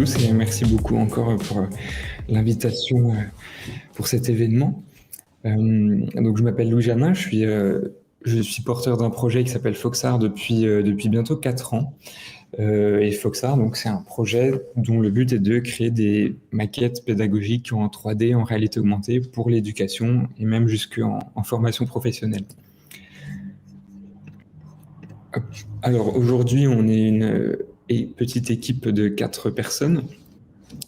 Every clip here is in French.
tous et merci beaucoup encore pour l'invitation pour cet événement. Donc je m'appelle Louis Janin, je suis porteur d'un projet qui s'appelle Foxart depuis bientôt 4 ans. Et Foxart, donc c'est un projet dont le but est de créer des maquettes pédagogiques en 3D, en réalité augmentée pour l'éducation et même jusqu'en formation professionnelle. Alors aujourd'hui, on est une petite équipe de 4 personnes.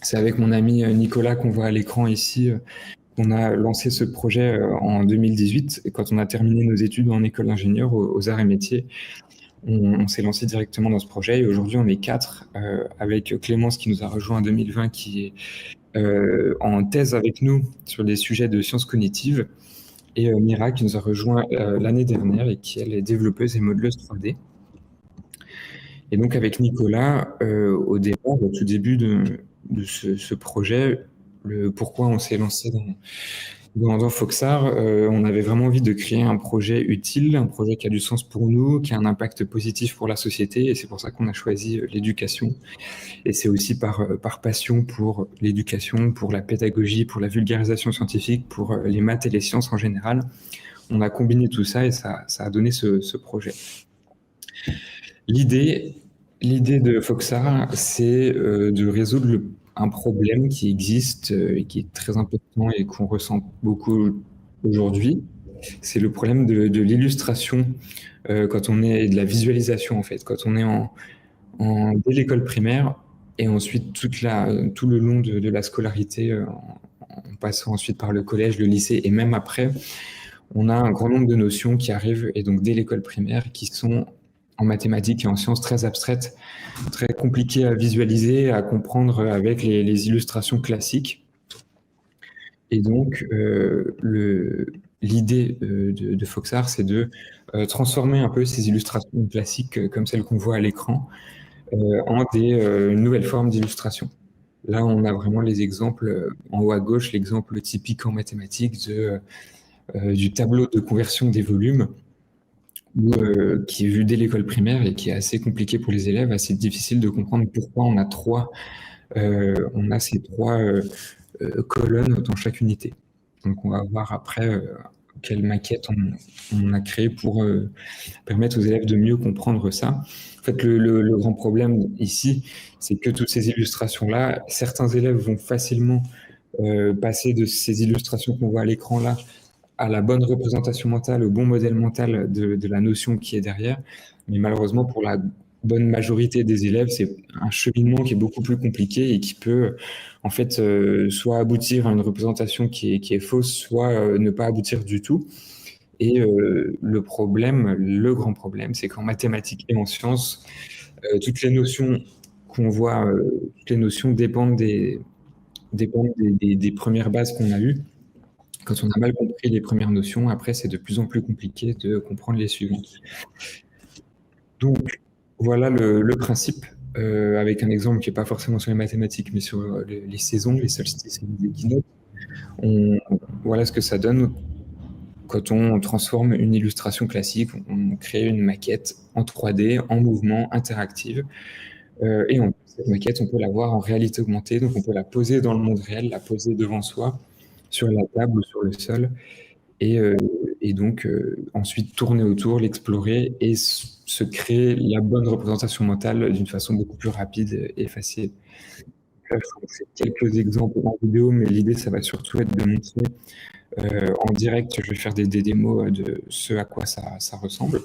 C'est avec mon ami Nicolas qu'on voit à l'écran ici qu'on a lancé ce projet en 2018. Et quand on a terminé nos études en école d'ingénieur aux arts et métiers, on s'est lancé directement dans ce projet. Et aujourd'hui, on est 4 avec Clémence qui nous a rejoint en 2020, qui est en thèse avec nous sur des sujets de sciences cognitives. Et Mira qui nous a rejoint l'année dernière et qui elle est développeuse et modeleuse 3D. Et donc avec Nicolas, au départ, au tout début de ce projet, pourquoi on s'est lancé dans Foxart, on avait vraiment envie de créer un projet utile, un projet qui a du sens pour nous, qui a un impact positif pour la société, et c'est pour ça qu'on a choisi l'éducation. Et c'est aussi par passion pour l'éducation, pour la pédagogie, pour la vulgarisation scientifique, pour les maths et les sciences en général. On a combiné tout ça et ça a donné ce projet. L'idée de Foxart, c'est de résoudre un problème qui existe et qui est très important et qu'on ressent beaucoup aujourd'hui. C'est le problème de l'illustration quand on est de la visualisation en fait, quand on est dès l'école primaire et ensuite tout le long de la scolarité, en passant ensuite par le collège, le lycée et même après, on a un grand nombre de notions qui arrivent et donc dès l'école primaire qui sont en mathématiques et en sciences très abstraites, très compliquées à visualiser, à comprendre avec les illustrations classiques. Et donc, l'idée de Foxart, c'est de transformer un peu ces illustrations classiques, comme celles qu'on voit à l'écran, en une nouvelle forme d'illustration. Là, on a vraiment les exemples en haut à gauche, l'exemple typique en mathématiques du tableau de conversion des volumes, qui est vu dès l'école primaire et qui est assez compliqué pour les élèves, assez difficile de comprendre pourquoi on a ces 3 colonnes dans chaque unité. Donc on va voir après quelle maquette on a créé pour permettre aux élèves de mieux comprendre ça. En fait, le grand problème ici, c'est que toutes ces illustrations-là, certains élèves vont facilement passer de ces illustrations qu'on voit à l'écran là à la bonne représentation mentale, au bon modèle mental de la notion qui est derrière. Mais malheureusement, pour la bonne majorité des élèves, c'est un cheminement qui est beaucoup plus compliqué et qui peut, en fait, soit aboutir à une représentation qui est fausse, soit ne pas aboutir du tout. Et le grand problème, c'est qu'en mathématiques et en sciences, toutes les notions qu'on voit, toutes les notions dépendent des premières bases qu'on a eues. Quand on a mal compris les premières notions, après, c'est de plus en plus compliqué de comprendre les suivantes. Donc, voilà le principe, avec un exemple qui n'est pas forcément sur les mathématiques, mais sur les saisons, les solstices et les équinoxes. Voilà ce que ça donne quand on transforme une illustration classique, on crée une maquette en 3D, en mouvement, interactive. Et en plus, cette maquette, on peut la voir en réalité augmentée, donc on peut la poser dans le monde réel, la poser devant soi, sur la table ou sur le sol, et donc ensuite tourner autour, l'explorer et se créer la bonne représentation mentale d'une façon beaucoup plus rapide et facile. Là, je fais quelques exemples en vidéo, mais l'idée, ça va surtout être de montrer en direct. Je vais faire des démos de ce à quoi ça ressemble.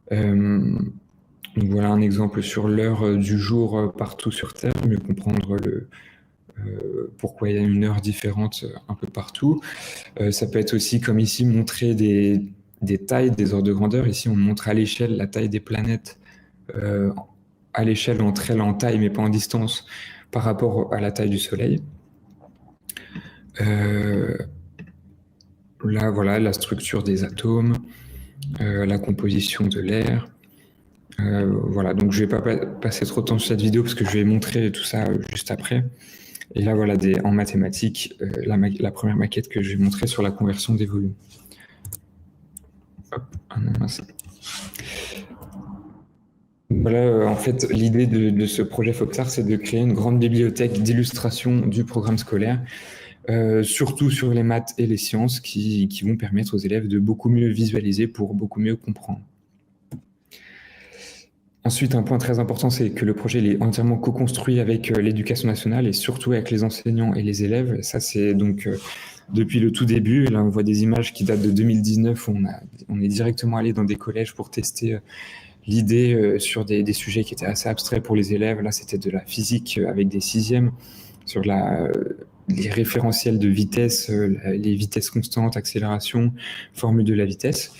Donc voilà un exemple sur l'heure du jour partout sur Terre, mieux comprendre pourquoi il y a une heure différente un peu partout. Ça peut être aussi, comme ici, montrer des tailles, des ordres de grandeur. Ici, on montre à l'échelle la taille des planètes, à l'échelle entre elles en taille, mais pas en distance, par rapport à la taille du Soleil. Là, voilà, la structure des atomes, la composition de l'air. Voilà, donc je ne vais pas passer trop de temps sur cette vidéo parce que je vais montrer tout ça juste après. Et là, voilà, en mathématiques, la première maquette que je vais montrer sur la conversion des volumes. Hop, ah non, mince. Voilà, en fait, l'idée de ce projet Foxart, c'est de créer une grande bibliothèque d'illustration du programme scolaire, surtout sur les maths et les sciences, qui vont permettre aux élèves de beaucoup mieux visualiser pour beaucoup mieux comprendre. Ensuite, un point très important, c'est que le projet il est entièrement co-construit avec l'éducation nationale et surtout avec les enseignants et les élèves. Ça, c'est donc depuis le tout début. Là, on voit des images qui datent de 2019 où on est directement allé dans des collèges pour tester l'idée sur des sujets qui étaient assez abstraits pour les élèves. Là, c'était de la physique avec des sixièmes sur les référentiels de vitesse, les vitesses constantes, accélération, formule de la vitesse.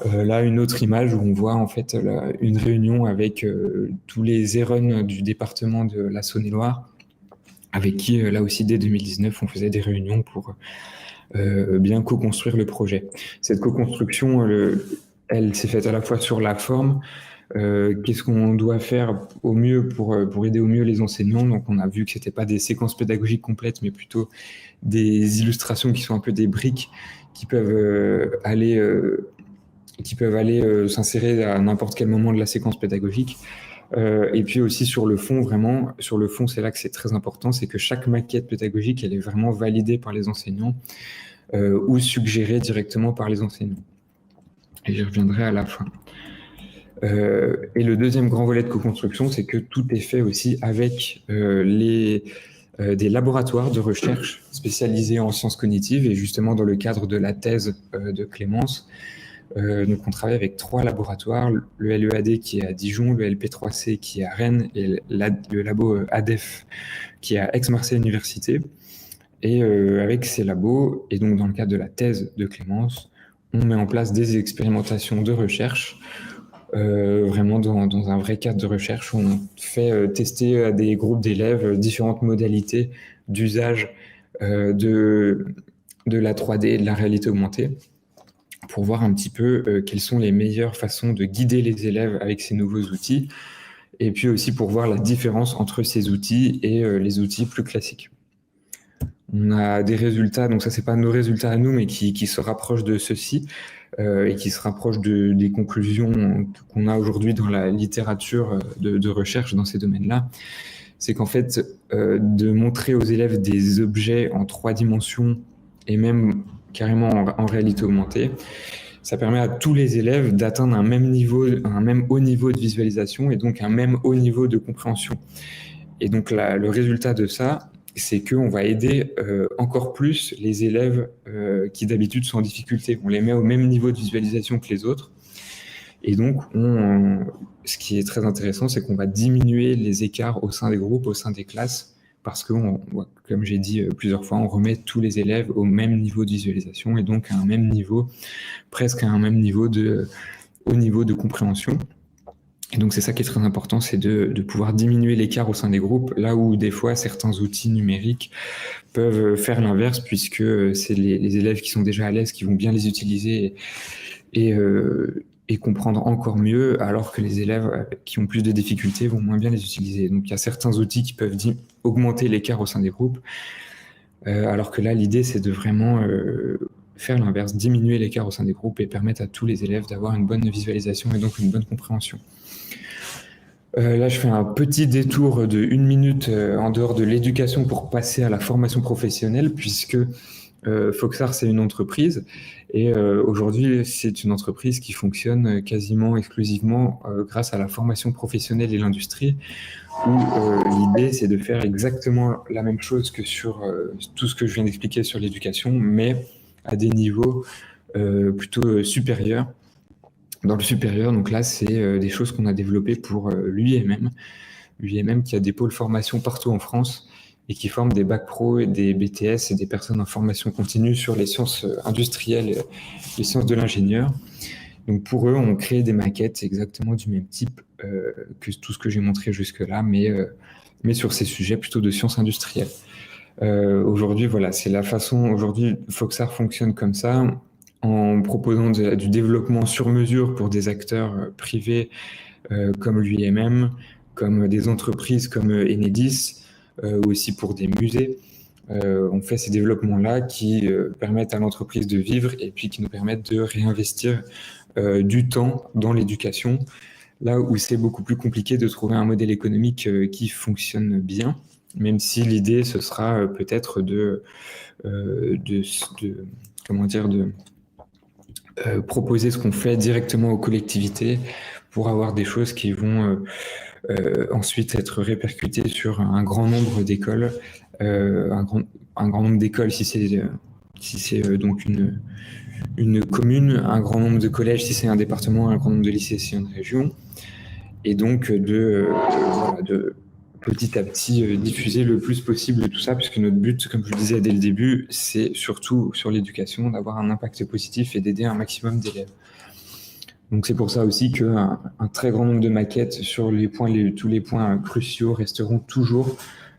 Là, une autre image où on voit en fait une réunion avec tous les ERON du département de la Saône-et-Loire, avec qui, là aussi, dès 2019, on faisait des réunions pour bien co-construire le projet. Cette co-construction, elle s'est faite à la fois sur la forme, qu'est-ce qu'on doit faire au mieux pour aider au mieux les enseignants. Donc, on a vu que c'était pas des séquences pédagogiques complètes, mais plutôt des illustrations qui sont un peu des briques qui peuvent aller s'insérer à n'importe quel moment de la séquence pédagogique. Et puis aussi sur le fond, vraiment, sur le fond, c'est là que c'est très important, c'est que chaque maquette pédagogique, elle est vraiment validée par les enseignants ou suggérée directement par les enseignants. Et j'y reviendrai à la fin. Et le deuxième grand volet de co-construction, c'est que tout est fait aussi avec des laboratoires de recherche spécialisés en sciences cognitives et justement dans le cadre de la thèse de Clémence. Donc on travaille avec 3 laboratoires, le LEAD qui est à Dijon, le LP3C qui est à Rennes et le labo ADEF qui est à Aix-Marseille Université. Et avec ces labos, et donc dans le cadre de la thèse de Clémence, on met en place des expérimentations de recherche, vraiment dans un vrai cadre de recherche où on fait tester à des groupes d'élèves différentes modalités d'usage de la 3D et de la réalité augmentée, pour voir un petit peu quelles sont les meilleures façons de guider les élèves avec ces nouveaux outils, et puis aussi pour voir la différence entre ces outils et les outils plus classiques. On a des résultats, donc ça c'est pas nos résultats à nous, mais qui se rapprochent de ceux-ci et qui se rapprochent des conclusions qu'on a aujourd'hui dans la littérature de recherche dans ces domaines-là. C'est qu'en fait, de montrer aux élèves des objets en 3 dimensions et même carrément en réalité augmentée, ça permet à tous les élèves d'atteindre un même haut niveau de visualisation et donc un même haut niveau de compréhension. Et donc le résultat de ça, c'est qu'on va aider encore plus les élèves qui d'habitude sont en difficulté. On les met au même niveau de visualisation que les autres. Et donc, ce qui est très intéressant, c'est qu'on va diminuer les écarts au sein des groupes, au sein des classes, parce que, comme j'ai dit plusieurs fois, on remet tous les élèves au même niveau de visualisation et donc à un même niveau, presque à un même niveau au niveau de compréhension. Et donc c'est ça qui est très important, c'est de pouvoir diminuer l'écart au sein des groupes, là où des fois certains outils numériques peuvent faire l'inverse, puisque c'est les élèves qui sont déjà à l'aise qui vont bien les utiliser et comprendre encore mieux, alors que les élèves qui ont plus de difficultés vont moins bien les utiliser. Donc il y a certains outils qui peuvent augmenter l'écart au sein des groupes, alors que là l'idée c'est de vraiment faire l'inverse, diminuer l'écart au sein des groupes et permettre à tous les élèves d'avoir une bonne visualisation et donc une bonne compréhension. Là, je fais un petit détour de 1 minute en dehors de l'éducation pour passer à la formation professionnelle, puisque Foxart, c'est une entreprise et aujourd'hui, c'est une entreprise qui fonctionne quasiment exclusivement grâce à la formation professionnelle et l'industrie, où l'idée, c'est de faire exactement la même chose que sur tout ce que je viens d'expliquer sur l'éducation, mais à des niveaux plutôt supérieurs. Dans le supérieur, donc là, c'est des choses qu'on a développées pour l'UIMM qui a des pôles formation partout en France et qui forment des bacs pro et des BTS et des personnes en formation continue sur les sciences industrielles et les sciences de l'ingénieur. Donc pour eux, on crée des maquettes exactement du même type que tout ce que j'ai montré jusque-là, mais sur ces sujets plutôt de sciences industrielles. Aujourd'hui, voilà, c'est la façon. Aujourd'hui, Foxart fonctionne comme ça, en proposant du développement sur mesure pour des acteurs privés comme l'UIMM, comme des entreprises comme Enedis, ou aussi pour des musées. On fait ces développements-là qui permettent à l'entreprise de vivre et puis qui nous permettent de réinvestir du temps dans l'éducation, là où c'est beaucoup plus compliqué de trouver un modèle économique qui fonctionne bien, même si l'idée, ce sera peut-être comment dire, de proposer ce qu'on fait directement aux collectivités pour avoir des choses qui vont ensuite être répercutées sur un grand nombre d'écoles, un grand nombre d'écoles si c'est donc une commune, un grand nombre de collèges si c'est un département, un grand nombre de lycées si c'est une région, et donc de petit à petit diffuser le plus possible tout ça, puisque notre but, comme je le disais dès le début, c'est surtout sur l'éducation d'avoir un impact positif et d'aider un maximum d'élèves. Donc c'est pour ça aussi qu'un très grand nombre de maquettes sur tous les points cruciaux resteront toujours,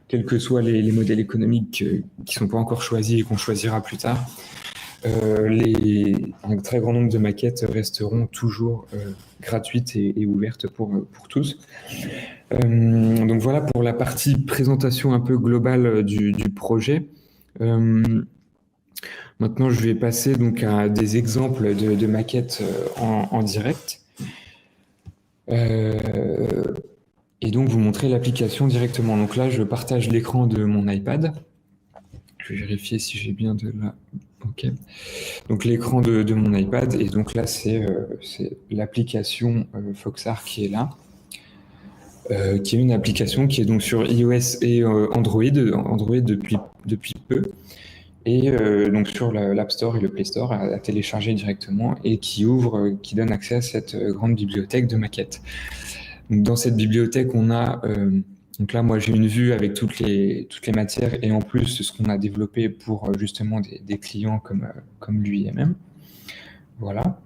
quels que soient les modèles économiques qui ne sont pas encore choisis et qu'on choisira plus tard. Un très grand nombre de maquettes resteront toujours gratuites et ouvertes pour tous. Donc voilà pour la partie présentation un peu globale du projet. Maintenant, je vais passer donc à des exemples de maquettes en direct. Et donc vous montrer l'application directement. Donc là, je partage l'écran de mon iPad. Je vais vérifier si j'ai bien de la... Ok. Donc l'écran de mon iPad, et donc là c'est l'application Foxart qui est là, qui est une application qui est donc sur iOS et Android depuis peu, et donc sur l'App Store et le Play Store à télécharger directement, et qui donne accès à cette grande bibliothèque de maquettes. Donc dans cette bibliothèque, on a donc là, moi, j'ai une vue avec toutes les matières, et en plus ce qu'on a développé pour justement des clients comme l'UIMM. Voilà.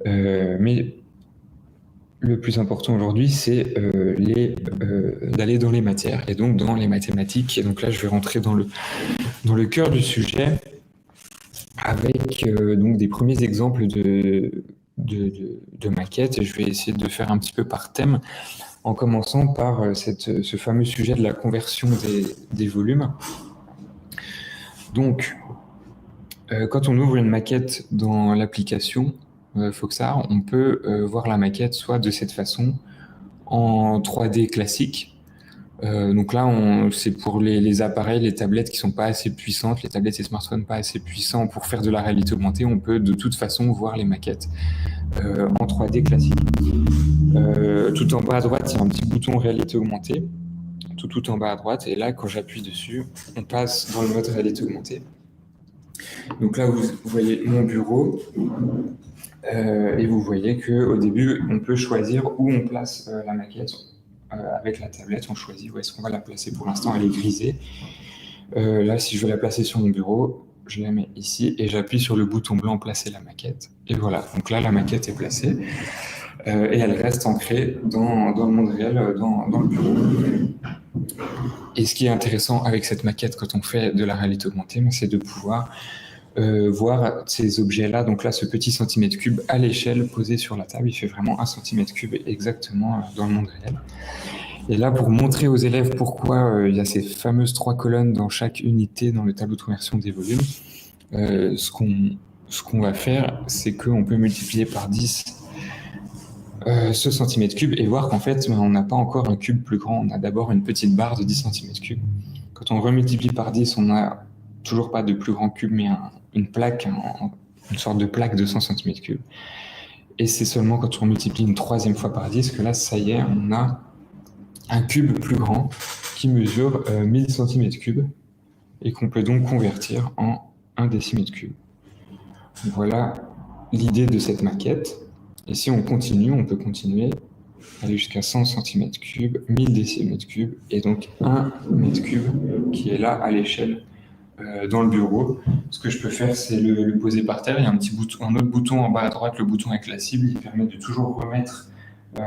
Mais le plus important aujourd'hui, c'est d'aller dans les matières, et donc dans les mathématiques. Et donc là, je vais rentrer dans le cœur du sujet avec donc des premiers exemples de maquettes, et je vais essayer de faire un petit peu par thème, en commençant par ce fameux sujet de la conversion des volumes. Donc, quand on ouvre une maquette dans l'application Foxart, on peut voir la maquette soit de cette façon, en 3D classique. Donc là, c'est pour les appareils, les tablettes qui sont pas assez puissantes, les tablettes et smartphones pas assez puissants pour faire de la réalité augmentée, on peut de toute façon voir les maquettes en 3D classique. Tout en bas à droite, il y a un petit bouton réalité augmentée, tout en bas à droite, et là, quand j'appuie dessus, on passe dans le mode réalité augmentée. Donc là, vous voyez mon bureau, et vous voyez qu'au début, on peut choisir où on place la maquette. Avec la tablette, on choisit où est-ce qu'on va la placer. Pour l'instant, elle est grisée. Là, si je veux la placer sur mon bureau, je la mets ici et j'appuie sur le bouton blanc « Placer la maquette ». Et voilà, donc là, la maquette est placée et elle reste ancrée dans le monde réel, dans le bureau. Et ce qui est intéressant avec cette maquette quand on fait de la réalité augmentée, c'est de pouvoir voir ces objets-là. Donc là, ce petit centimètre cube à l'échelle posé sur la table, il fait vraiment 1 centimètre cube exactement dans le monde réel. Et là, pour montrer aux élèves pourquoi il y a ces fameuses 3 colonnes dans chaque unité dans le tableau de conversion des volumes, ce qu'on va faire, c'est qu'on peut multiplier par 10 ce centimètre cube et voir qu'en fait, on n'a pas encore un cube plus grand. On a d'abord une petite barre de 10 centimètres cubes. Quand on remultiplie par 10, on n'a toujours pas de plus grand cube, mais une plaque, une sorte de plaque de 100 cm3. Et c'est seulement quand on multiplie une 3e fois par 10 que là, ça y est, on a un cube plus grand qui mesure 1000 cm3 et qu'on peut donc convertir en 1 décimètre cube. Voilà l'idée de cette maquette. Et si on continue, on peut continuer, aller jusqu'à 100 cm3, 1000 décimètres cubes, et donc 1 mètre cube qui est là à l'échelle dans le bureau. Ce que je peux faire, c'est le poser par terre. Il y a un autre bouton en bas à droite, le bouton avec la cible, il permet de toujours remettre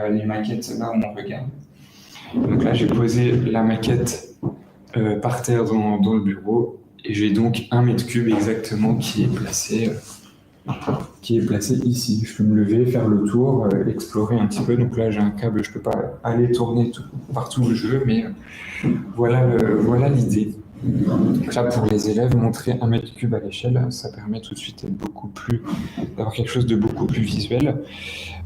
les maquettes là où on regarde. Donc là, j'ai posé la maquette par terre dans le bureau, et j'ai donc 1 mètre cube exactement qui est placé ici. Je peux me lever, faire le tour, explorer un petit peu. Donc là, j'ai un câble, je peux pas aller tourner partout où je veux, mais voilà l'idée. Donc là, pour les élèves, montrer 1 mètre cube à l'échelle, ça permet tout de suite d'avoir quelque chose de beaucoup plus visuel.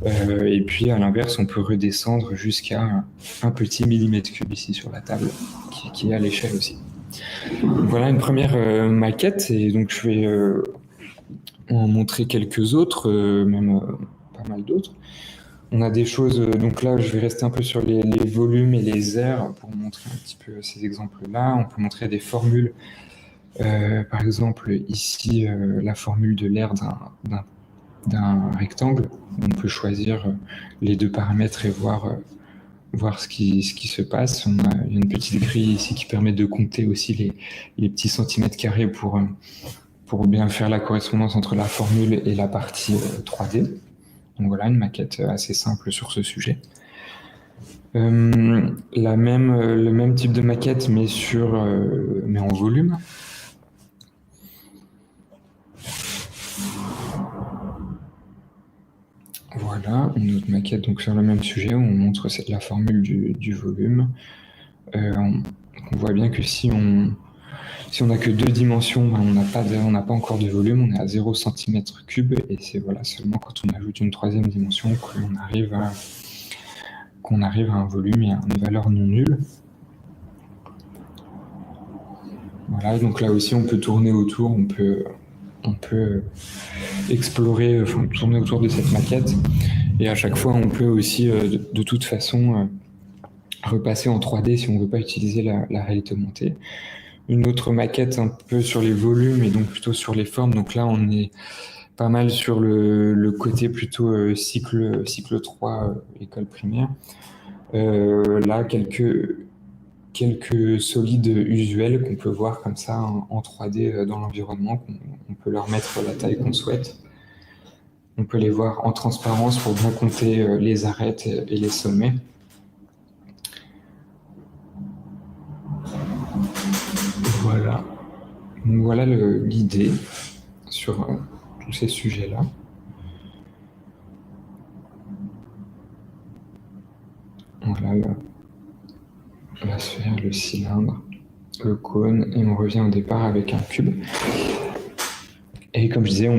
Et puis, à l'inverse, on peut redescendre jusqu'à un petit millimètre cube ici sur la table, qui est à l'échelle aussi. Donc voilà une première maquette, et donc je vais en montrer quelques autres, même pas mal d'autres. On a des choses, donc là je vais rester un peu sur les volumes et les aires pour montrer un petit peu ces exemples-là. On peut montrer des formules, par exemple ici la formule de l'aire d'un rectangle. On peut choisir les deux paramètres et voir ce qui se passe. Il y a une petite grille ici qui permet de compter aussi les petits centimètres carrés pour bien faire la correspondance entre la formule et la partie 3D. Donc voilà, une maquette assez simple sur ce sujet. Le même type de maquette, mais en volume. Voilà, une autre maquette donc sur le même sujet où on montre la formule du volume. On voit bien que si on n'a que 2 dimensions, ben on n'a pas encore de volume, on est à 0 cm3, et c'est voilà, seulement quand on ajoute une 3e dimension qu'on arrive à un volume et à une valeur non nulle. Voilà, donc là aussi on peut tourner autour, on peut explorer, tourner autour de cette maquette, et à chaque fois on peut aussi de toute façon repasser en 3D si on ne veut pas utiliser la réalité augmentée. Une autre maquette un peu sur les volumes et donc plutôt sur les formes. Donc là, on est pas mal sur le côté plutôt cycle 3, école primaire. Là, quelques solides usuels qu'on peut voir comme ça en 3D dans l'environnement. On peut leur mettre la taille qu'on souhaite. On peut les voir en transparence pour bien compter les arêtes et les sommets. Voilà. Donc voilà l'idée sur tous ces sujets-là. Voilà la sphère, le cylindre, le cône, et on revient au départ avec un cube. Et comme je disais,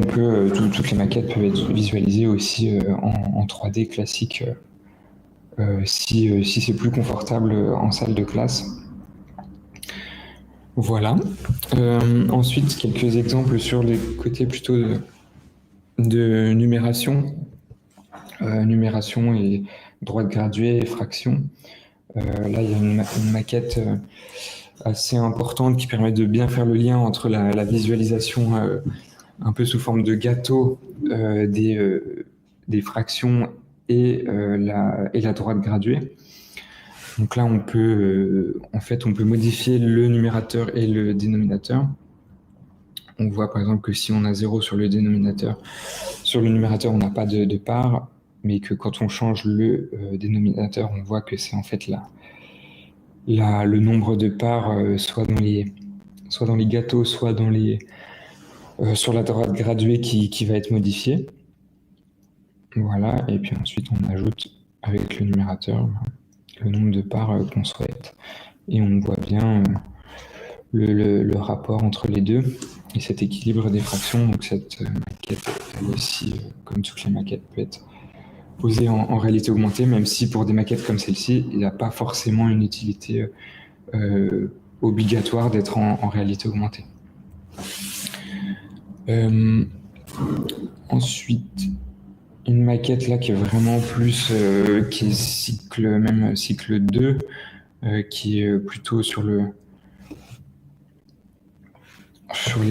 toutes les maquettes peuvent être visualisées aussi en 3D classique si c'est plus confortable en salle de classe. Voilà. Ensuite, quelques exemples sur les côtés plutôt de numération. Numération et droite graduée et fraction. Là, il y a une maquette assez importante qui permet de bien faire le lien entre la visualisation un peu sous forme de gâteau des fractions et la droite graduée. Donc là, on peut modifier le numérateur et le dénominateur. On voit par exemple que si on a 0 sur le dénominateur, sur le numérateur, on n'a pas de part, mais que quand on change le dénominateur, on voit que c'est en fait le nombre de parts soit dans les gâteaux, soit sur la droite graduée qui va être modifiée. Voilà, et puis ensuite on ajoute avec le numérateur le nombre de parts qu'on souhaite. Et on voit bien le rapport entre les deux et cet équilibre des fractions. Donc cette maquette, elle aussi, comme toutes les maquettes, peut être posée en réalité augmentée, même si pour des maquettes comme celle-ci, il n'y a pas forcément une utilité obligatoire d'être en réalité augmentée. Ensuite, une maquette là qui est vraiment plus, qui est cycle 2, qui est plutôt sur les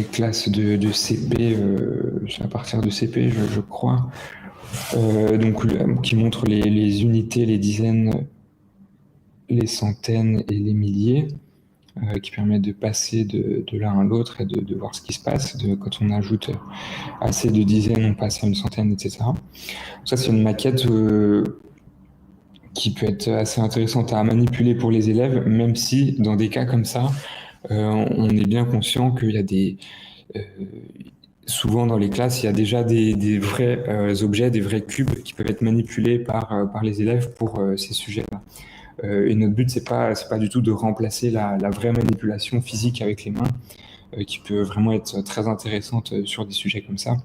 classes de CP, à partir de CP, je crois. Donc, qui montre les unités, les dizaines, les centaines et les milliers, qui permet de passer de l'un à l'autre et de voir ce qui se passe. Quand on ajoute assez de dizaines, on passe à une centaine, etc. Ça, c'est une maquette qui peut être assez intéressante à manipuler pour les élèves, même si, dans des cas comme ça, on est bien conscient qu'il y a souvent dans les classes, il y a déjà des vrais objets, des vrais cubes qui peuvent être manipulés par les élèves pour ces sujets-là. Et notre but, c'est pas du tout de remplacer la vraie manipulation physique avec les mains, qui peut vraiment être très intéressante sur des sujets comme ça.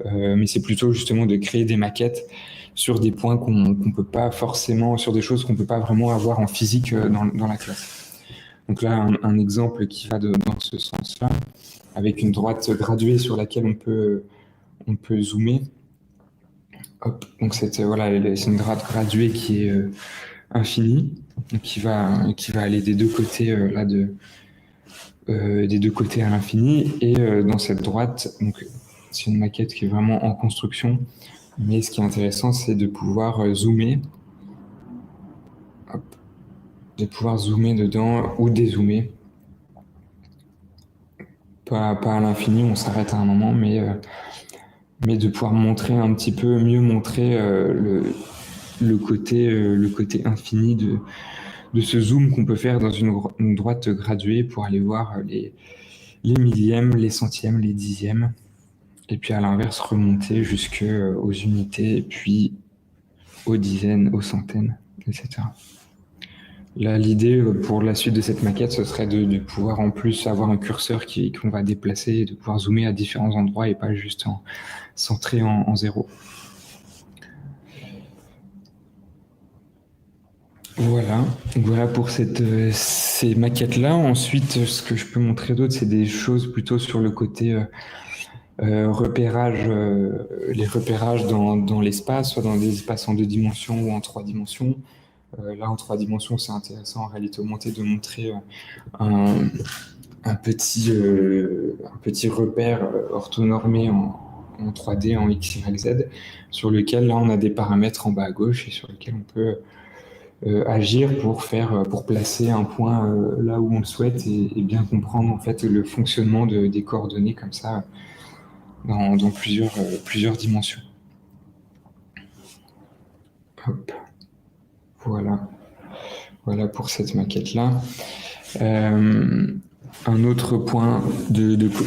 Mais c'est plutôt justement de créer des maquettes sur des points qu'on peut pas forcément, sur des choses qu'on peut pas vraiment avoir en physique dans la classe. Donc là, un exemple qui va dans ce sens-là, avec une droite graduée sur laquelle on peut zoomer. Hop, donc c'est une droite graduée qui est infinie, donc qui va aller des deux côtés des deux côtés à l'infini. Et dans cette droite, donc c'est une maquette qui est vraiment en construction, mais ce qui est intéressant, c'est de pouvoir zoomer. Hop, de pouvoir zoomer dedans ou dézoomer. Pas à l'infini, on s'arrête à un moment, mais de pouvoir montrer un petit peu, mieux montrer le côté infini de ce zoom qu'on peut faire dans une droite graduée pour aller voir les millièmes, les centièmes, les dixièmes, et puis à l'inverse remonter jusqu'aux unités, et puis aux dizaines, aux centaines, etc. Là, l'idée pour la suite de cette maquette, ce serait de pouvoir en plus avoir un curseur qu'on va déplacer et de pouvoir zoomer à différents endroits et pas juste centré en zéro. Voilà pour ces maquettes-là. Ensuite, ce que je peux montrer d'autre, c'est des choses plutôt sur le côté repérage, les repérages dans l'espace, soit dans des espaces en 2 dimensions ou en 3 dimensions. Là, en 3 dimensions, c'est intéressant en réalité augmentée de montrer un petit repère orthonormé en 3D, en X, Y, Z, sur lequel là on a des paramètres en bas à gauche et sur lequel on peut agir pour placer un point là où on le souhaite et bien comprendre en fait le fonctionnement des coordonnées comme ça dans plusieurs dimensions. Hop. Voilà pour cette maquette-là. Un autre point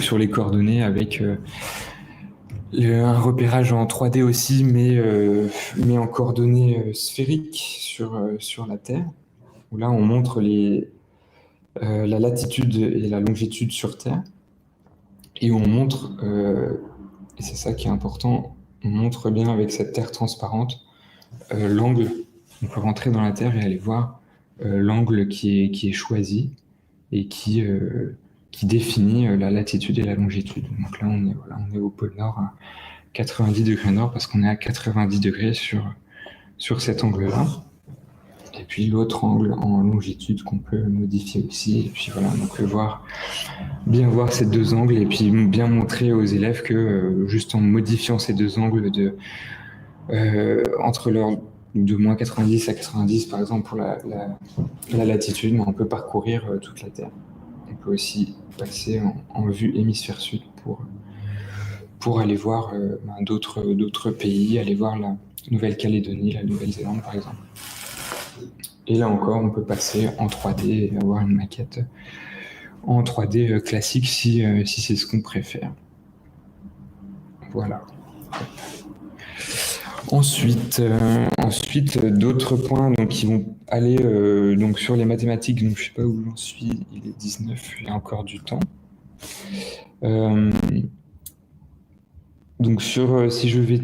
sur les coordonnées avec un repérage en 3D aussi, mais en coordonnées sphériques sur la Terre, où là on montre la latitude et la longitude sur Terre, et on montre, et c'est ça qui est important, on montre bien avec cette Terre transparente l'angle. On peut rentrer dans la Terre et aller voir l'angle qui est choisi et qui définit la latitude et la longitude. Donc là, on est au pôle Nord à 90 degrés nord parce qu'on est à 90 degrés sur cet angle-là. Et puis l'autre angle en longitude qu'on peut modifier aussi. Et puis voilà, on peut bien voir ces deux angles et puis bien montrer aux élèves que juste en modifiant ces deux angles entre leur de moins 90 à 90, par exemple, pour la latitude, on peut parcourir toute la Terre. On peut aussi passer en vue hémisphère sud pour aller voir d'autres pays, aller voir la Nouvelle-Calédonie, la Nouvelle-Zélande, par exemple. Et là encore, on peut passer en 3D et avoir une maquette en 3D classique si c'est ce qu'on préfère. Voilà. Ensuite, d'autres points donc, qui vont aller donc, sur les mathématiques. Donc, je ne sais pas où j'en suis, il est 19, il y a encore du temps. Donc, si je vais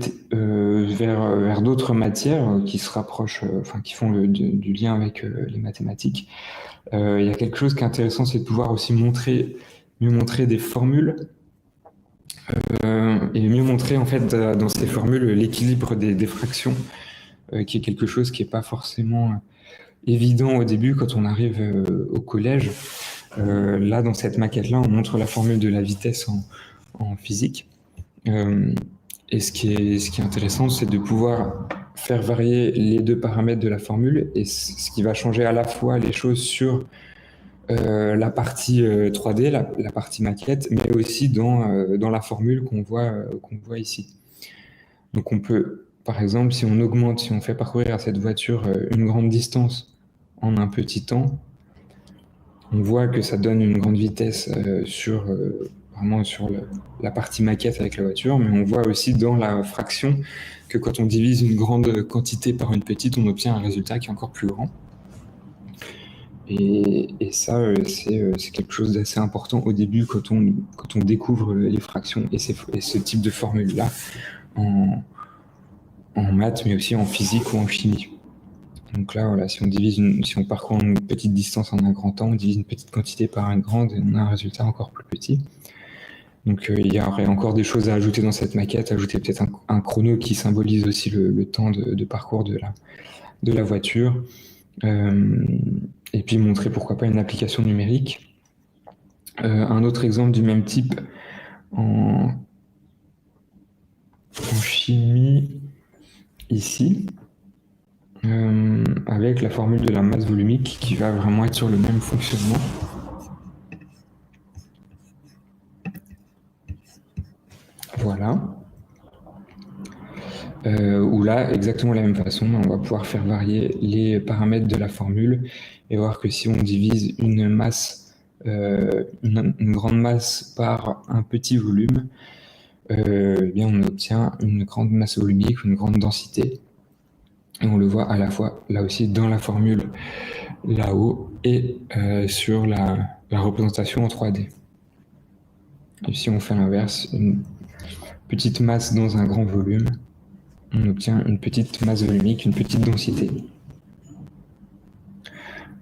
vers d'autres matières qui se rapprochent, qui font du lien avec les mathématiques, il y a quelque chose qui est intéressant, c'est de pouvoir aussi mieux montrer des formules. Et mieux montrer en fait dans ces formules l'équilibre des fractions, qui est quelque chose qui n'est pas forcément évident au début quand on arrive au collège. Là, dans cette maquette-là, on montre la formule de la vitesse en physique. Et ce qui est intéressant, c'est de pouvoir faire varier les deux paramètres de la formule, et ce qui va changer à la fois les choses sur la partie 3D, la partie maquette, mais aussi dans la formule qu'on voit ici. Donc on peut, par exemple, si on fait parcourir à cette voiture une grande distance en un petit temps, on voit que ça donne une grande vitesse vraiment sur la partie maquette avec la voiture, mais on voit aussi dans la fraction que quand on divise une grande quantité par une petite, on obtient un résultat qui est encore plus grand. Et ça, c'est quelque chose d'assez important au début quand on découvre les fractions et ce type de formule-là en maths, mais aussi en physique ou en chimie. Donc là, voilà, si on parcourt une petite distance en un grand temps, on divise une petite quantité par une grande et on a un résultat encore plus petit. Donc il y aurait encore des choses à ajouter dans cette maquette, ajouter peut-être un chrono qui symbolise aussi le temps de parcours de la voiture. Et puis montrer pourquoi pas une application numérique. Un autre exemple du même type en chimie, ici, avec la formule de la masse volumique qui va vraiment être sur le même fonctionnement. Voilà. Où là, exactement de la même façon, on va pouvoir faire varier les paramètres de la formule et voir que si on divise une masse, une grande masse par un petit volume, eh bien on obtient une grande masse volumique, une grande densité. Et on le voit à la fois, là aussi, dans la formule là-haut et sur la représentation en 3D. Et si on fait l'inverse, une petite masse dans un grand volume, on obtient une petite masse volumique, une petite densité.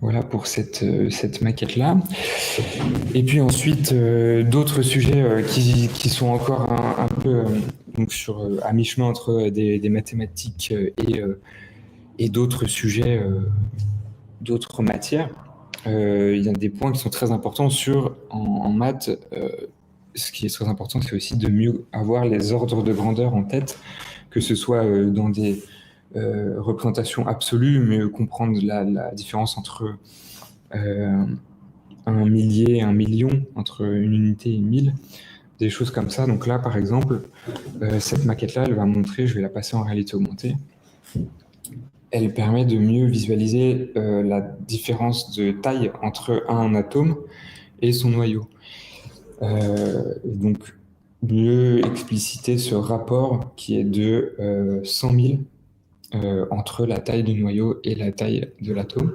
Voilà pour cette maquette-là. Et puis ensuite, d'autres sujets qui sont encore un peu donc à mi-chemin entre des mathématiques et d'autres sujets, d'autres matières. Il y a des points qui sont très importants en maths. Ce qui est très important, c'est aussi de mieux avoir les ordres de grandeur en tête, que ce soit dans des représentations absolues, mais comprendre la différence entre un millier et un million, entre une unité et 1000, des choses comme ça. Donc là, par exemple, cette maquette-là, elle va montrer, je vais la passer en réalité augmentée, elle permet de mieux visualiser la différence de taille entre un atome et son noyau. Donc, mieux expliciter ce rapport qui est de 100 000 entre la taille du noyau et la taille de l'atome.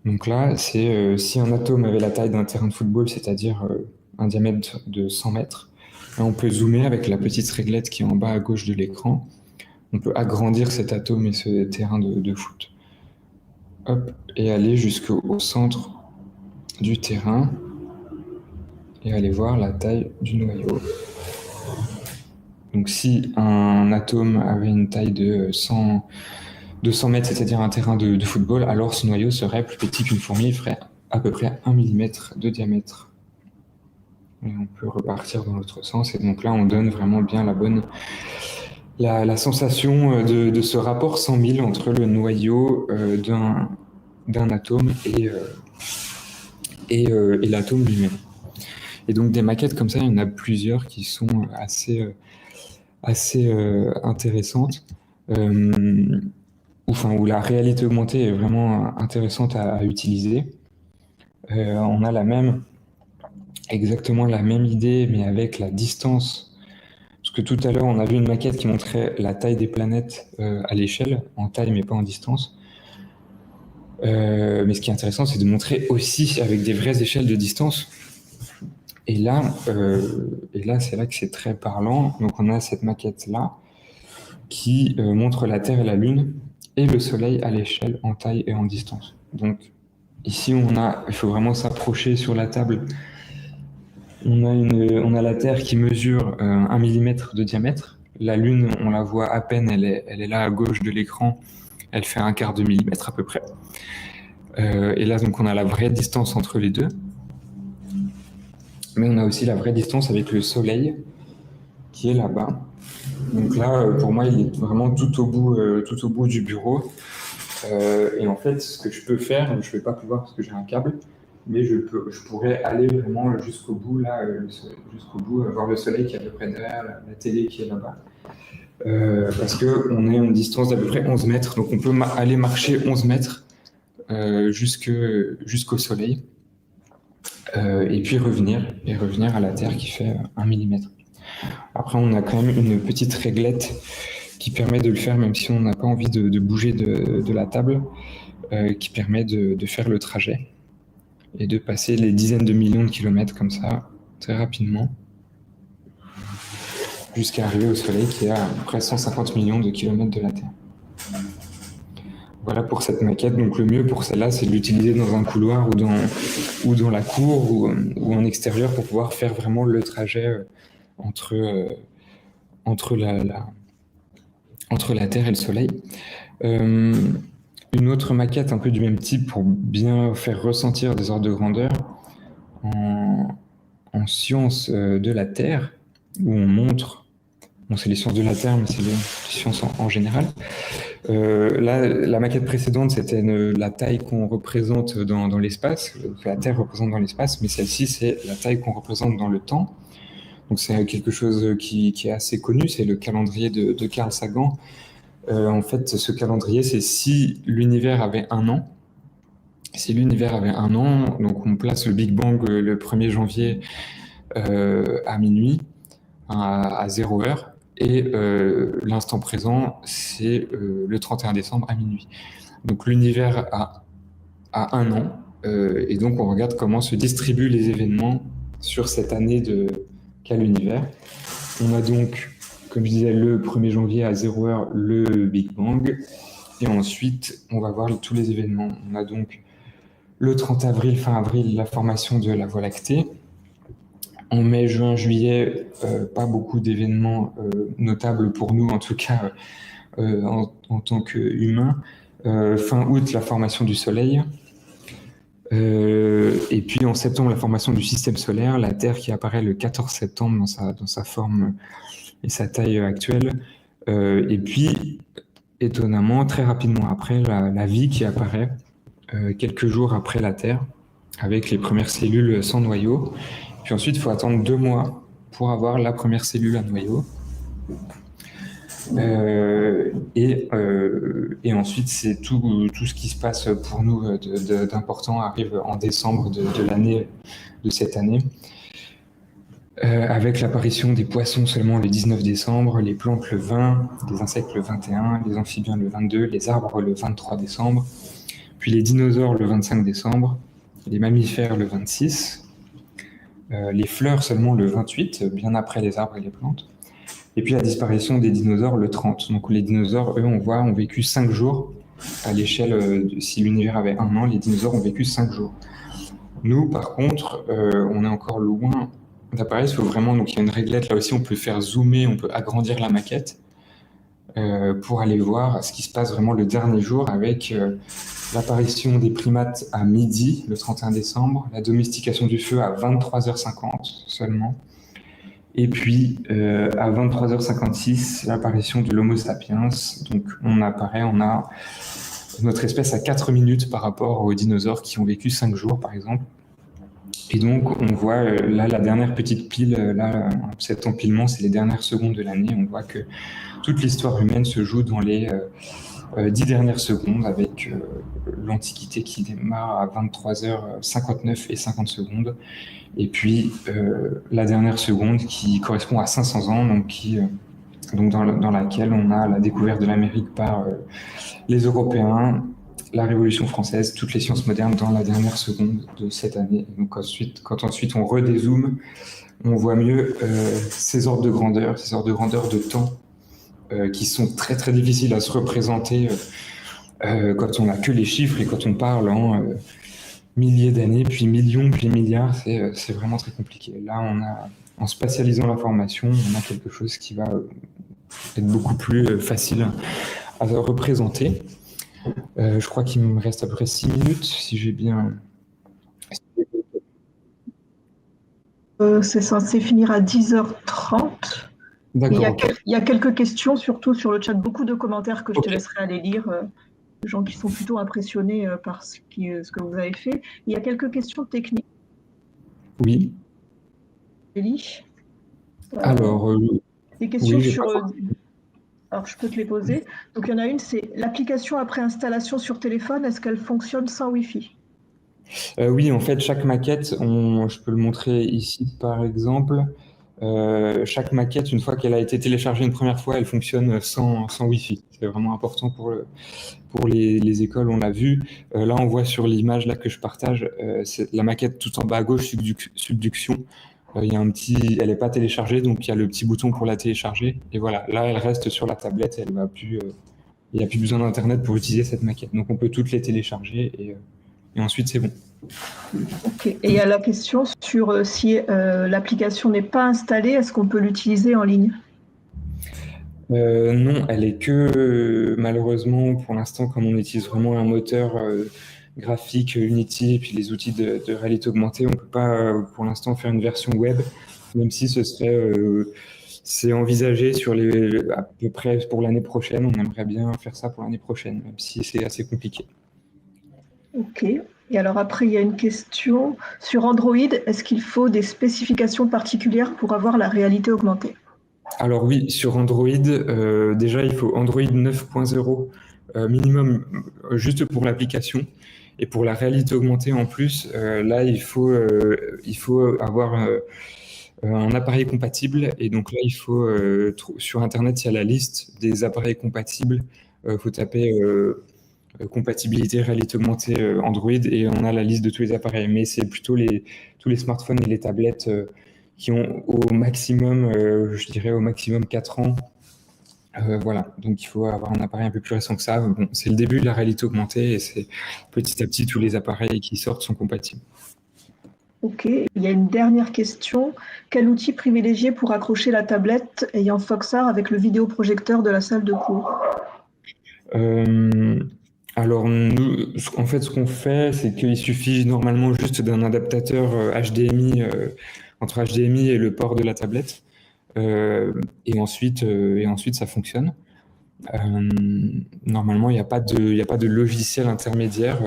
Donc là, c'est si un atome avait la taille d'un terrain de football, c'est-à-dire un diamètre de 100 mètres, là, on peut zoomer avec la petite réglette qui est en bas à gauche de l'écran. On peut agrandir cet atome et ce terrain de foot. Hop, et aller jusqu'au centre du terrain et aller voir la taille du noyau. Donc si un atome avait une taille de 100 mètres, c'est-à-dire un terrain de football, alors ce noyau serait plus petit qu'une fourmi, il ferait à peu près 1 mm de diamètre. Et on peut repartir dans l'autre sens, et donc là on donne vraiment bien la sensation de ce rapport 100 000 entre le noyau d'un atome et l'atome lui-même. Et donc des maquettes comme ça, il y en a plusieurs qui sont assez intéressantes, où la réalité augmentée est vraiment intéressante à utiliser. On a exactement la même idée, mais avec la distance. Parce que tout à l'heure, on a vu une maquette qui montrait la taille des planètes à l'échelle, en taille mais pas en distance. Mais ce qui est intéressant, c'est de montrer aussi avec des vraies échelles de distance. Et là, c'est là que c'est très parlant. Donc on a cette maquette-là qui montre la Terre et la Lune et le Soleil à l'échelle, en taille et en distance. Donc ici, il faut vraiment s'approcher sur la table. On a la Terre qui mesure 1 mm de diamètre. La Lune, on la voit à peine, elle est là à gauche de l'écran. Elle fait 1/4 de millimètre à peu près. Et là, donc, on a la vraie distance entre les deux. Mais on a aussi la vraie distance avec le Soleil, qui est là-bas. Donc là, pour moi, il est vraiment tout au bout du bureau. Et en fait, ce que je peux faire, je ne vais pas pouvoir parce que j'ai un câble, mais je pourrais aller vraiment jusqu'au bout, là, voir le Soleil qui est à peu près derrière, la télé qui est là-bas. Parce qu'on est à une distance d'à peu près 11 mètres, donc on peut aller marcher 11 mètres jusqu'au Soleil, et puis revenir à la Terre qui fait 1 mm. Après, on a quand même une petite réglette qui permet de le faire même si on n'a pas envie de bouger de la table, qui permet de faire le trajet et de passer les dizaines de millions de kilomètres comme ça, très rapidement, jusqu'à arriver au Soleil qui est à près 150 millions de kilomètres de la Terre. Voilà pour cette maquette. Donc le mieux pour celle-là, c'est de l'utiliser dans un couloir ou dans la cour ou en extérieur pour pouvoir faire vraiment le trajet entre la Terre et le Soleil. Une autre maquette un peu du même type pour bien faire ressentir des ordres de grandeur en sciences de la Terre, où on montre, bon, c'est les sciences de la Terre, mais c'est les sciences en général. Là, la maquette précédente, c'était la taille qu'on représente dans l'espace, que la Terre représente dans l'espace, mais celle-ci, c'est la taille qu'on représente dans le temps. Donc c'est quelque chose qui est assez connu, c'est le calendrier de Carl Sagan. En fait, ce calendrier, c'est si l'univers avait un an. Si l'univers avait un an, donc on place le Big Bang le 1er janvier à minuit, à 0 heure, et l'instant présent, c'est le 31 décembre à minuit. Donc l'univers a un an, et donc on regarde comment se distribuent les événements sur cette année qu'a l'univers. On a donc, comme je disais, le 1er janvier à 0 heure, le Big Bang, et ensuite on va voir tous les événements. On a donc le 30 avril, fin avril, la formation de la Voie lactée. En mai, juin, juillet, pas beaucoup d'événements notables pour nous, en tout cas en tant qu'humains. Fin août, la formation du Soleil. Et puis en septembre, la formation du système solaire, la Terre qui apparaît le 14 septembre dans sa forme et sa taille actuelle. Et puis, étonnamment, très rapidement après, la vie qui apparaît quelques jours après la Terre, avec les premières cellules sans noyau. Puis ensuite, il faut attendre 2 mois pour avoir la première cellule à noyau. Et ensuite, c'est tout ce qui se passe pour nous d'important arrive en décembre de l'année, de cette année. Avec l'apparition des poissons seulement le 19 décembre, les plantes le 20, les insectes le 21, les amphibiens le 22, les arbres le 23 décembre, puis les dinosaures le 25 décembre, les mammifères le 26, les fleurs seulement le 28, bien après les arbres et les plantes, et puis la disparition des dinosaures le 30. Donc les dinosaures, eux, ont vécu 5 jours à l'échelle, si l'univers avait un an, les dinosaures ont vécu 5 jours. Nous, par contre, on est encore loin d'apparaître. Il faut vraiment, donc il y a une réglette là aussi, on peut faire zoomer, on peut agrandir la maquette pour aller voir ce qui se passe vraiment le dernier jour avec l'apparition des primates à midi, le 31 décembre, la domestication du feu à 23h50 seulement, et puis à 23h56, l'apparition de l'Homo sapiens. Donc on a notre espèce à 4 minutes par rapport aux dinosaures qui ont vécu 5 jours par exemple. Et donc, on voit là la dernière petite pile, là, cet empilement, c'est les dernières secondes de l'année. On voit que toute l'histoire humaine se joue dans les 10 dernières secondes, avec l'Antiquité qui démarre à 23h59 et 50 secondes. Et puis, la dernière seconde qui correspond à 500 ans, donc dans laquelle on a la découverte de l'Amérique par les Européens, la Révolution française, toutes les sciences modernes dans la dernière seconde de cette année. Donc quand ensuite on redézoome, on voit mieux ces ordres de grandeur de temps qui sont très très difficiles à se représenter quand on n'a que les chiffres et quand on parle en milliers d'années, puis millions, puis milliards, c'est vraiment très compliqué. Là, en spatialisant l'information, on a quelque chose qui va être beaucoup plus facile à représenter. Je crois qu'il me reste à peu près 6 minutes, si j'ai bien... C'est censé finir à 10h30. D'accord. Il y a quelques questions, surtout sur le chat, beaucoup de commentaires que je te laisserai aller lire, de gens qui sont plutôt impressionnés par ce que vous avez fait. Il y a quelques questions techniques. Oui. Elie, alors, des questions sur... Alors, je peux te les poser. Donc, il y en a une, c'est l'application après installation sur téléphone, est-ce qu'elle fonctionne sans Wi-Fi ? Oui, en fait, chaque maquette, je peux le montrer ici par exemple, Chaque maquette, une fois qu'elle a été téléchargée une première fois, elle fonctionne sans Wi-Fi. C'est vraiment important pour les écoles, on l'a vu. Là, on voit sur l'image là que je partage, c'est la maquette tout en bas à gauche, subduction. Il y a elle n'est pas téléchargée, donc il y a le petit bouton pour la télécharger. Et voilà, là, elle reste sur la tablette, elle va plus, il n'y a plus besoin d'Internet pour utiliser cette maquette. Donc on peut toutes les télécharger et ensuite c'est bon. Ok. Et il y a la question sur si l'application n'est pas installée, est-ce qu'on peut l'utiliser en ligne? Non, elle est que malheureusement pour l'instant, comme on utilise vraiment un moteur graphique Unity et puis les outils de réalité augmentée, on peut pas pour l'instant faire une version web, même si c'est envisagé à peu près pour l'année prochaine. On aimerait bien faire ça pour l'année prochaine, même si c'est assez compliqué. Ok. Et alors après, il y a une question sur Android. Est-ce qu'il faut des spécifications particulières pour avoir la réalité augmentée? Alors oui, sur Android, déjà il faut Android 9.0 minimum juste pour l'application. Et pour la réalité augmentée en plus, là il faut avoir un appareil compatible. Et donc là il faut sur Internet il y a la liste des appareils compatibles. Il faut taper compatibilité réalité augmentée Android et on a la liste de tous les appareils. Mais c'est plutôt tous les smartphones et les tablettes qui ont au maximum, je dirais au maximum 4 ans. Voilà, donc il faut avoir un appareil un peu plus récent que ça. Bon, c'est le début de la réalité augmentée et c'est petit à petit tous les appareils qui sortent sont compatibles. Ok, il y a une dernière question. Quel outil privilégier pour accrocher la tablette ayant Foxar avec le vidéoprojecteur de la salle de cours? Alors nous, en fait, ce qu'on fait, c'est qu'il suffit normalement juste d'un adaptateur HDMI entre HDMI et le port de la tablette, et ensuite ça fonctionne. Normalement, il n'y a pas de logiciel intermédiaire,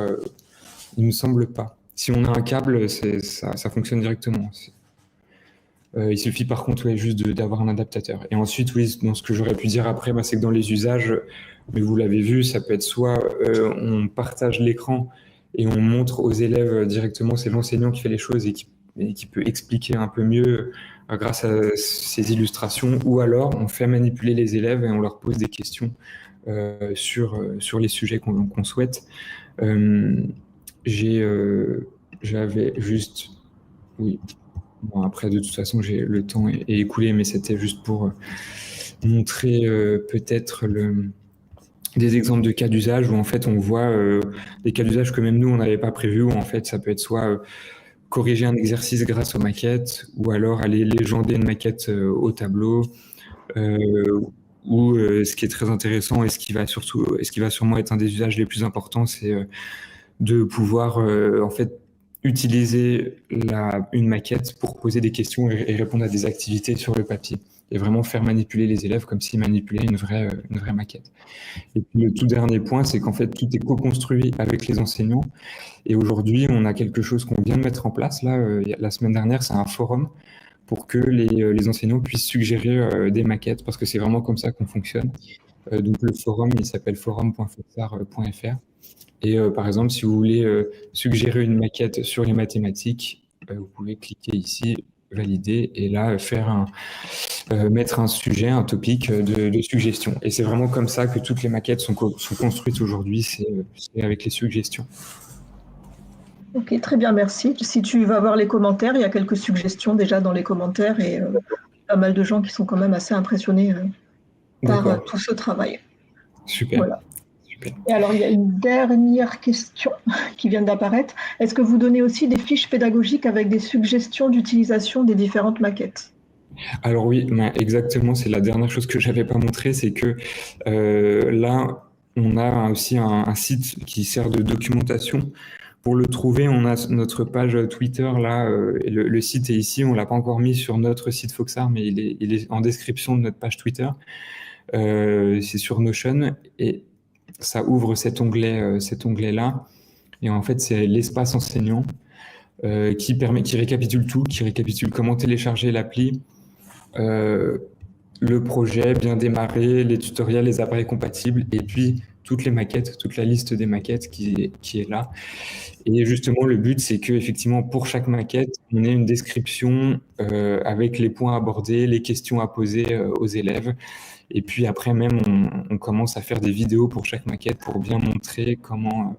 il me semble pas. Si on a un câble, ça fonctionne directement. Il suffit par contre juste d'avoir un adaptateur. Et ensuite, oui, ce que j'aurais pu dire après, c'est que dans les usages, mais vous l'avez vu, ça peut être soit on partage l'écran et on montre aux élèves directement, c'est l'enseignant qui fait les choses et qui peut expliquer un peu mieux grâce à ces illustrations, ou alors on fait manipuler les élèves et on leur pose des questions sur les sujets qu'on souhaite. J'avais juste... Oui. Bon, après, de toute façon, le temps est écoulé, mais c'était juste pour montrer peut-être des exemples de cas d'usage où en fait on voit des cas d'usage que même nous on n'avait pas prévu, où en fait ça peut être soit corriger un exercice grâce aux maquettes, ou alors aller légender une maquette au tableau, ou ce qui est très intéressant et ce qui va sûrement être un des usages les plus importants, c'est de pouvoir en fait utiliser une maquette pour poser des questions et répondre à des activités sur le papier, et vraiment faire manipuler les élèves comme s'ils manipulaient une vraie maquette. Et puis le tout dernier point, c'est qu'en fait tout est co-construit avec les enseignants, et aujourd'hui on a quelque chose qu'on vient de mettre en place là, la semaine dernière, c'est un forum pour que les enseignants puissent suggérer des maquettes, parce que c'est vraiment comme ça qu'on fonctionne. Donc le forum, il s'appelle forum.foxar.fr. Et par exemple, si vous voulez suggérer une maquette sur les mathématiques, vous pouvez cliquer ici, valider, et là mettre un sujet, un topic de suggestion. Et c'est vraiment comme ça que toutes les maquettes sont construites aujourd'hui, c'est avec les suggestions. Ok, très bien, merci. Si tu vas voir les commentaires, il y a quelques suggestions déjà dans les commentaires et pas mal de gens qui sont quand même assez impressionnés par tout ce travail. Super. Voilà. Et alors, il y a une dernière question qui vient d'apparaître. Est-ce que vous donnez aussi des fiches pédagogiques avec des suggestions d'utilisation des différentes maquettes? Alors oui, exactement, c'est la dernière chose que je n'avais pas montré, c'est que là, on a aussi un site qui sert de documentation. Pour le trouver, on a notre page Twitter, là, le site est ici, on ne l'a pas encore mis sur notre site Foxar, mais il est en description de notre page Twitter. C'est sur Notion, et ça ouvre cet onglet-là, et en fait c'est l'espace enseignant qui récapitule tout, qui récapitule comment télécharger l'appli, le projet bien démarré, les tutoriels, les appareils compatibles, et puis toutes les maquettes, toute la liste des maquettes qui est là. Et justement, le but, c'est que effectivement, pour chaque maquette, on ait une description avec les points abordés, les questions à poser aux élèves. Et puis après, même, on commence à faire des vidéos pour chaque maquette pour bien montrer comment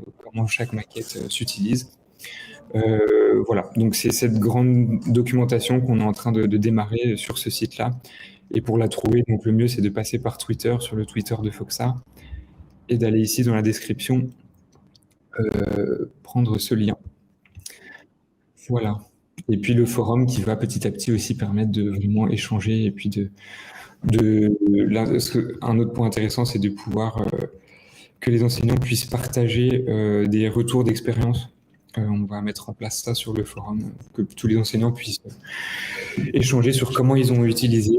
chaque maquette s'utilise. Voilà, donc c'est cette grande documentation qu'on est en train de démarrer sur ce site-là. Et pour la trouver, donc le mieux, c'est de passer par Twitter, sur le Twitter de Foxart, et d'aller ici dans la description, prendre ce lien. Voilà. Et puis le forum qui va petit à petit aussi permettre de vraiment échanger, et puis un autre point intéressant, c'est de pouvoir que les enseignants puissent partager des retours d'expérience. On va mettre en place ça sur le forum, que tous les enseignants puissent échanger sur comment ils ont utilisé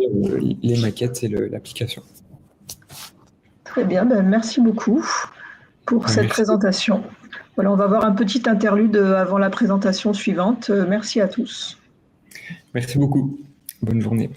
les maquettes et l'application. Très bien, merci beaucoup pour cette présentation. Voilà, on va voir un petit interlude avant la présentation suivante. Merci à tous. Merci beaucoup. Bonne journée.